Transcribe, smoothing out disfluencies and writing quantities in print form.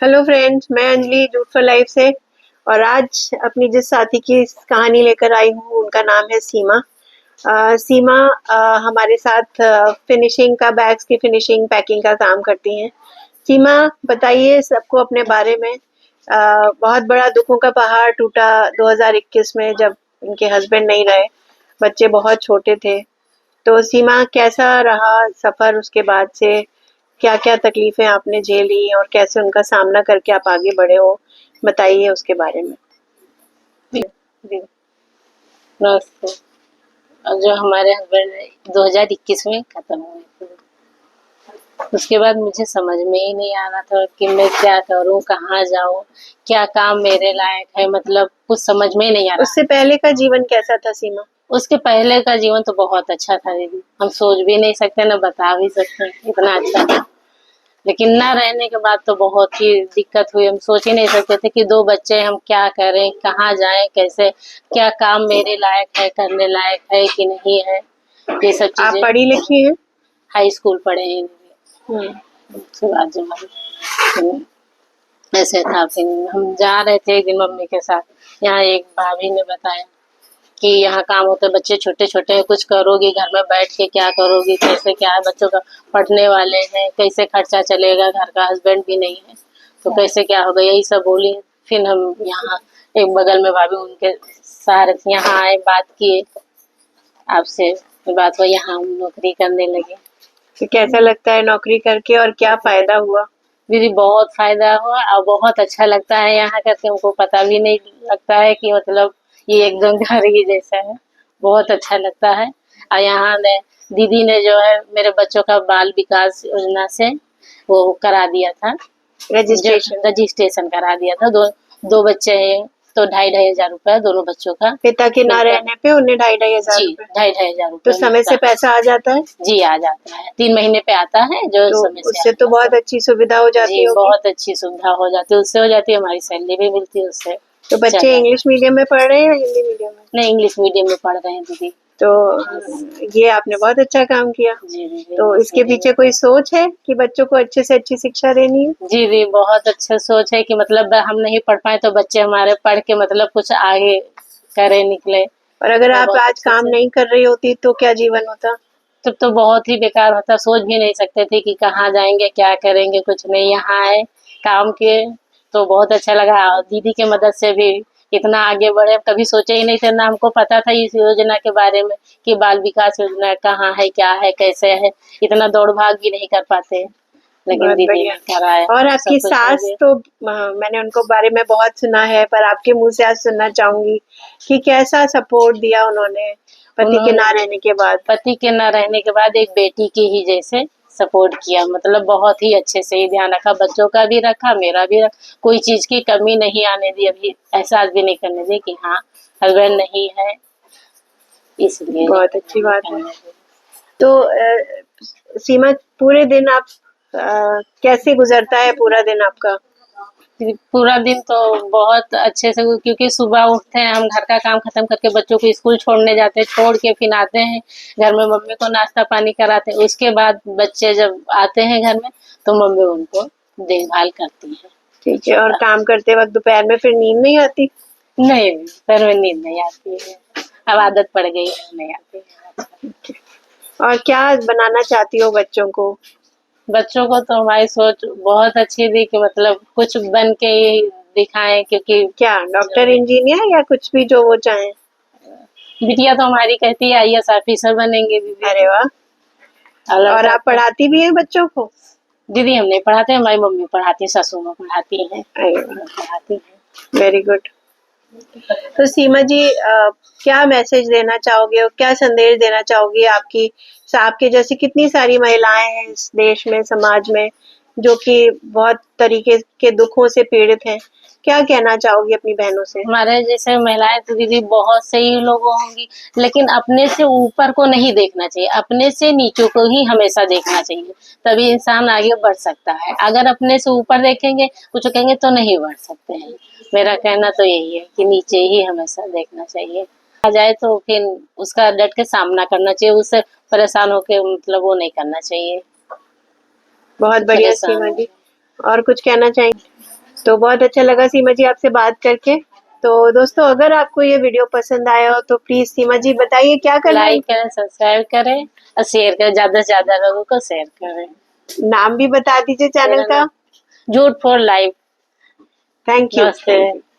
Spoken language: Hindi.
हेलो फ्रेंड्स, मैं अंजलि जूट फॉर लाइफ से। और आज अपनी जिस साथी की कहानी लेकर आई हूँ उनका नाम है सीमा। सीमा हमारे साथ फिनिशिंग का, बैग्स की फिनिशिंग पैकिंग का काम करती हैं। सीमा, बताइए सबको अपने बारे में। बहुत बड़ा दुखों का पहाड़ टूटा 2021 में, जब उनके हस्बैंड नहीं रहे, बच्चे बहुत छोटे थे। तो सीमा, कैसा रहा सफ़र उसके बाद से? क्या-क्या तकलीफ़ें आपने झेली और कैसे उनका सामना करके आप आगे बढ़े हो? बताइए उसके बारे में। जी, जी, नमस्ते। और जो हमारे हस्बैंड 2021 में खत्म हुए थे, उसके बाद मुझे समझ में ही नहीं आ रहा था कि मैं क्या करूं, कहाँ जाऊं, क्या काम मेरे लायक है, मतलब कुछ समझ में ही नहीं आ रहा। उससे पहले का जीवन कैसा था सीमा? उसके पहले का जीवन तो बहुत अच्छा था दीदी, हम सोच भी नहीं सकते, ना बता भी सकते, इतना अच्छा था। लेकिन ना रहने के बाद तो बहुत ही दिक्कत हुई। हम सोच ही नहीं सकते थे कि 2 बच्चे, हम क्या करें, कहाँ जाएं, कैसे, क्या काम मेरे लायक है, करने लायक है कि नहीं है, ये सब आप चीजें। पढ़ी लिखी हैं? हाई स्कूल पढ़े हैं। हुँ। उसके बाद जो हम ऐसे था, फिर हम जा रहे थे एक दिन मम्मी के साथ। यहाँ एक भाभी ने बताया कि यहाँ काम होता है, बच्चे छोटे छोटे हैं, कुछ करोगी घर में बैठ के, क्या करोगी, कैसे, क्या है, बच्चों का पढ़ने वाले हैं, कैसे खर्चा चलेगा, घर का हस्बैंड भी नहीं है तो कैसे क्या होगा, यही सब बोली। फिर हम यहाँ एक बगल में भाभी, उनके सारे यहाँ आए, बात किए आपसे, बात हुआ, यहाँ हम नौकरी करने लगे। तो कैसा लगता है नौकरी करके और क्या फ़ायदा हुआ? दीदी बहुत फायदा हुआ और बहुत अच्छा लगता है यहाँ करके। हमको पता भी नहीं लगता है कि मतलब ये एकदम घर ही जैसा है, बहुत अच्छा लगता है। और यहाँ ने दीदी ने जो है मेरे बच्चों का बाल विकास योजना से वो करा दिया था, जो रजिस्ट्रेशन? रजिस्ट्रेशन करा दिया था। दो दो बच्चे हैं तो 2,500 रुपया दोनों बच्चों का पिता के ना मिलता है। रहने पे उन्हें ढाई-ढाई हज़ार जी, रुपए? 2,500 तो रुपया समय मिलता से है। पैसा आ जाता है? जी, आ जाता है, 3 महीने पे आता है, जो तो समय से आ उससे तो जाता बहुत है। अच्छी सुविधा हो जाती जी, होगी। बहुत अच्छी सुविधा हो जाती है, उससे हो जाती है, हमारी सैलरी भी मिलती है उससे। तो चल बच्चे जाता इंग्लिश मीडियम में पढ़ रहे हैं या हिंदी मीडियम में? है। नहीं, इंग्लिश मीडियम में पढ़ रहे हैं दीदी। तो ये आपने बहुत अच्छा काम किया। जी दीदी, तो इंग्लिश इसके मीडियम में पीछे कोई सोच है कि बच्चों को अच्छे से अच्छी शिक्षा देनी है? जी दी, बहुत अच्छा सोच है कि मतलब हम नहीं पढ़ पाए तो बच्चे हमारे पढ़ के मतलब कुछ आगे करे, निकले। और अगर तो आप बहुत आज अच्छे काम से, नहीं कर रही होती तो क्या जीवन होता? तब तो बहुत ही बेकार होता, सोच भी नहीं सकते थे कि कहाँ जाएँगे, क्या करेंगे, कुछ नहीं। यहाँ आए, काम किए तो बहुत अच्छा लगा और दीदी की मदद से भी इतना आगे बढ़े, कभी सोचे ही नहीं थे, ना हमको पता था इस योजना के बारे में कि बाल विकास योजना कहाँ है, क्या है, कैसे है। इतना दौड़-भाग भी नहीं कर पाते, लेकिन बहुत दीदी बढ़िया। ने कराया, और सब आपकी कुछ हो सास गया। तो मैंने उनको बारे में बहुत सुना है, पर आपके मुँह से आज सुनना चाहूँगी कि कैसा सपोर्ट दिया उन्होंने पति के ना उन्होंने रहने के बाद? पति के ना रहने के बाद एक बेटी की ही जैसे सपोर्ट किया, मतलब बहुत ही अच्छे से ही ध्यान रखा, बच्चों का भी रखा, मेरा भी रखा, कोई चीज़ की कमी नहीं आने दी, अभी एहसास भी नहीं करने दी कि हाँ, हस्बैंड नहीं है, इसलिए बहुत अच्छी नहीं बात है। करने दी। तो सीमा, पूरे दिन आप कैसे गुज़रता है पूरा दिन आपका? फिर पूरा दिन तो बहुत अच्छे से, क्योंकि सुबह उठते हैं हम, घर का काम खत्म करके बच्चों को स्कूल छोड़ने जाते हैं, छोड़ के फिर आते हैं घर में, मम्मी को नाश्ता पानी कराते हैं। उसके बाद बच्चे जब आते हैं घर में तो मम्मी उनको देखभाल करती है। ठीक है। और छोटा, काम करते वक़्त दोपहर में फिर नींद नहीं आती? नहीं, पैर में नींद नहीं आती है, अब आदत पड़ गई है, नहीं आती है। और क्या बनाना चाहती हो बच्चों को? बच्चों को तो हमारी सोच बहुत अच्छी थी कि मतलब कुछ बन के ही दिखाएं, क्योंकि क्या डॉक्टर, इंजीनियर या कुछ भी जो वो चाहें? बिटिया तो हमारी कहती है आईएएस ऑफिसर बनेंगे दीदी, अरे वाह! और और लड़का आप तो, पढ़ाती भी हैं बच्चों को? दीदी हम नहीं पढ़ाते, हमारी मम्मी पढ़ाती है, ससुर माँ पढ़ाती हैं, अरे वाह! पढ़ाती हैं। Very good. तो सीमा जी, क्या मैसेज देना चाहोगे और क्या संदेश देना चाहोगी? आपके जैसी कितनी सारी महिलाएं हैं इस देश में, समाज में, जो कि बहुत तरीके के दुखों से पीड़ित हैं। क्या कहना चाहोगी अपनी बहनों से? हमारे जैसे महिलाएं तो दीदी बहुत से ही लोग होंगी, लेकिन अपने से ऊपर को नहीं देखना चाहिए, अपने से नीचों को ही हमेशा देखना चाहिए, तभी इंसान आगे बढ़ सकता है। अगर अपने से ऊपर देखेंगे, कुछ कहेंगे तो नहीं बढ़ सकते हैं। मेरा कहना तो यही है कि नीचे ही हमेशा देखना चाहिए। आ जाए तो फिर उसका डट के सामना करना चाहिए, उससे परेशान होके मतलब वो नहीं करना चाहिए, बहुत बढ़िया परेशान सीमा हो। जी। और कुछ कहना चाहेंगी? तो बहुत अच्छा लगा सीमा जी आपसे बात करके। तो दोस्तों, अगर आपको ये वीडियो पसंद आया हो तो प्लीज सीमा जी बताइए क्या करना है। लाइक करें, सब्सक्राइब करें और शेयर करें, ज्यादा से ज्यादा लोगों को शेयर करें। नाम भी बता दीजिए चैनल मेरा का। नाम झूठ फॉर लाइफ। Thank you. नमस्ते।